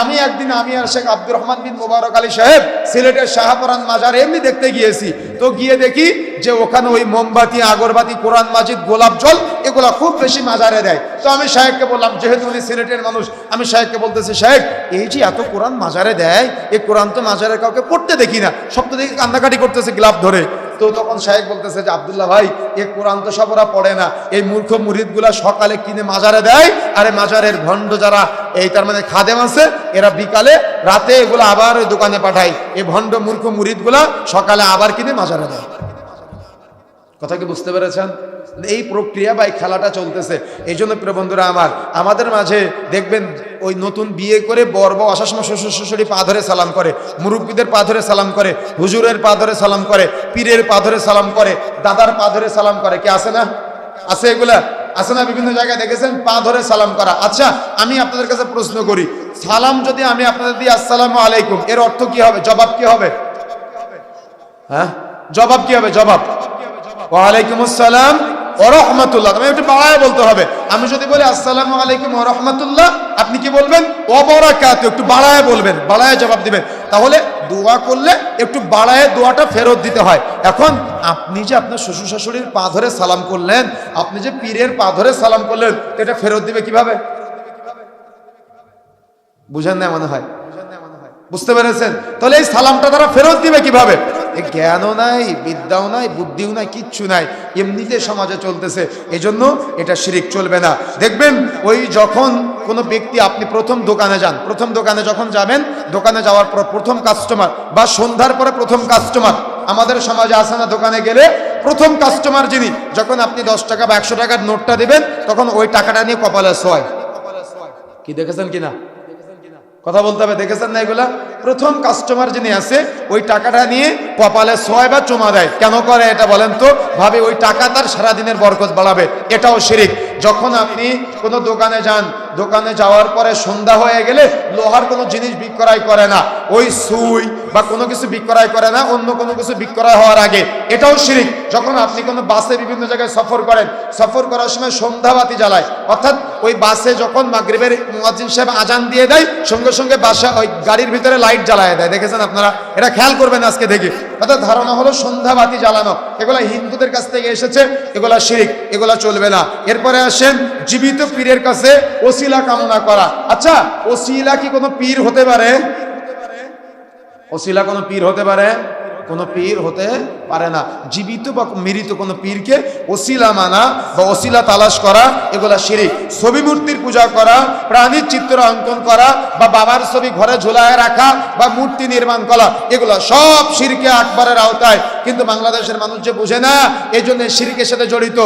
আমি একদিন আমি আর শেখ আব্দুর রহমান বিন মোবারক আলী সাহেব সিলেটের শাহপরান মাজারে এমনি দেখতে গিয়েছি। তো গিয়ে দেখি যে ওখানে ওই মোমবাতি, আগরবাতি, কোরআন মাজিদ, গোলাপ জল এগুলা খুব বেশি মাজারে দেয়। তো আমি সাহেবকে বললাম, যেহেতু উনি সিলেটের মানুষ, আমি সাহেবকে বলতেছি, সাহেব এই যে এত কোরআন মাজারে দেয়, এই কোরআন তো মাজারে কাউকে পড়তে দেখি না, সব তো দেখি কান্নাকাটি করতেছে গ্লাভ ধরে। তো তখন সাহেব বলতেছে যে আব্দুল্লাহ ভাই, এই কোরআন তো সব ওরা পড়ে না, এই মূর্খ মুরিদগুলা সকালে কিনে মাজারে দেয়, আরে মাজারের ভণ্ড যারা এই তার মানে খাদেম আছে, এরা বিকালে রাতে এগুলো আবার ওই দোকানে পাঠায়। এই ভণ্ড মূর্খ মুরিদগুলা সকালে আবার কিনে মাজারে দেয়। কথা কি বুঝতে পেরেছেন? এই প্রক্রিয়া বা এই খেলাটা চলতেছে। এই জন্য প্রিয় বন্ধুরা আমার, আমাদের মাঝে দেখবেন ওই নতুন বিয়ে করে বর বউ আসার সময় শ্বশুর শাশুড়ি পা ধরে সালাম করে, মুরব্বীদের পা ধরে সালাম করে, হুজুরের পা ধরে সালাম করে, পীরের পা ধরে সালাম করে, দাদার পা ধরে সালাম করে। কি আছে না? আছে এগুলা? আছে না? বিভিন্ন জায়গায় দেখেছেন পা ধরে সালাম করা। আচ্ছা, আমি আপনাদের কাছে প্রশ্ন করি, সালাম যদি আমি আপনাদের দিই আসসালামু আলাইকুম, এর অর্থ কি হবে? জবাব কি হবে? হ্যাঁ, জবাব কি হবে? জবাব ওয়ালাইকুম আসসালাম ওয়া রাহমাতুল্লাহ। তুমি একটু বাড়ায় বলতে হবে। আমি যদি বলি আসসালামু আলাইকুম ওয়া রাহমাতুল্লাহ, আপনি কি বলবেন? ওয়া বারাকাতু, একটু বাড়ায় বলবেন, বাড়ায় জবাব দিবেন। তাহলে দোয়া করলে একটু বাড়ায় দোয়াটা ফেরত দিতে হয়। এখন আপনি যে আপনার শ্বশুর শাশুড়ির পা ধরে সালাম করলেন, আপনি যে পীরের পা ধরে সালাম করলেন, এটা ফেরত দিবে কিভাবে? বুঝেন না মনে হয়? বুঝতে পেরেছেন? তাহলে এই সালামটা তারা ফেরত দিবে কিভাবে? জ্ঞানও নাই, বিদ্যাও নাই, বুদ্ধিও নাই, কিচ্ছু নাই, এমনিতে সমাজে চলতেছে। এই জন্য এটা শিরিক, চলবে না। দেখবেন ওই যখন কোনো ব্যক্তি, আপনি প্রথম দোকানে যান, প্রথম দোকানে যখন যাবেন, দোকানে যাওয়ার পর প্রথম কাস্টমার বা সন্ধ্যার পরে প্রথম কাস্টমার, আমাদের সমাজে আসে না, দোকানে গেলে প্রথম কাস্টমার যিনি, যখন আপনি 10 টাকা বা 100 টাকার নোটটা দিবেন, তখন ওই টাকাটা নিয়ে কপালে ছোঁয়। কি দেখেছেন কিনা? কথা বলতে হবে, দেখেছেন না এগুলা? প্রথম কাস্টমার যিনি আছে, ওই টাকাটা নিয়ে কপালে ছোঁয় বা চুমা দেয়। কেন করে এটা বলেন তো? ভাবে ওই টাকা তার সারাদিনের বরকত বাড়াবে। এটাও শিরিক। যখন আপনি কোনো দোকানে যান, দোকানে যাওয়ার পরে সন্ধ্যা হয়ে গেলে লোহার কোনো জিনিস বিক্রয় করে না, ওই সুই বা কোনো কিছু বিক্রয় করে না অন্য কোনো কিছু বিক্রয় হওয়ার আগে, এটাও শিরিক। যখন আপনি কোনো বাসে বিভিন্ন জায়গায় সফর করেন, সফর করার সময় সন্ধ্যাবাতি জ্বালায়, অর্থাৎ ওই বাসে যখন মাগরিবের মুয়াজ্জিন সাহেব আজান দিয়ে দেয়, সঙ্গে সঙ্গে বাসা ওই গাড়ির ভিতরে লাইট জ্বালায় দেয়। দেখেছেন আপনারা? এটা খেয়াল করবেন আজকে থেকে। অর্থাৎ ধারণা হলো সন্ধ্যাবাতি জ্বালানো, এগুলা হিন্দুদের কাছ থেকে এসেছে, এগুলা শিরিক, এগুলা চলবে না। এরপরে আসেন জীবিত পীরের কাছে ওসিলা কামনা করা। আচ্ছা, ওসিলা কি কোনো পীর হতে পারে? ওসিলা কোনো পীর হতে পারে? কোনো পীর হতে পারে না। জীবিত বা মৃত কোনো পীরকে ওসিলা মানা বা ওসিলা তালাশ করা, এগুলা শিরিক। ছবি মূর্তির পূজা করা, প্রাণীর চিত্র অঙ্কন করা বা বাবার ছবি ঘরে ঝোলায় রাখা বা মূর্তি নির্মাণ করা, এগুলা সব শিরকে আকবরের আওতায়। কিন্তু বাংলাদেশের মানুষ যে বুঝে না, এই জন্য শিরকের সাথে জড়িত।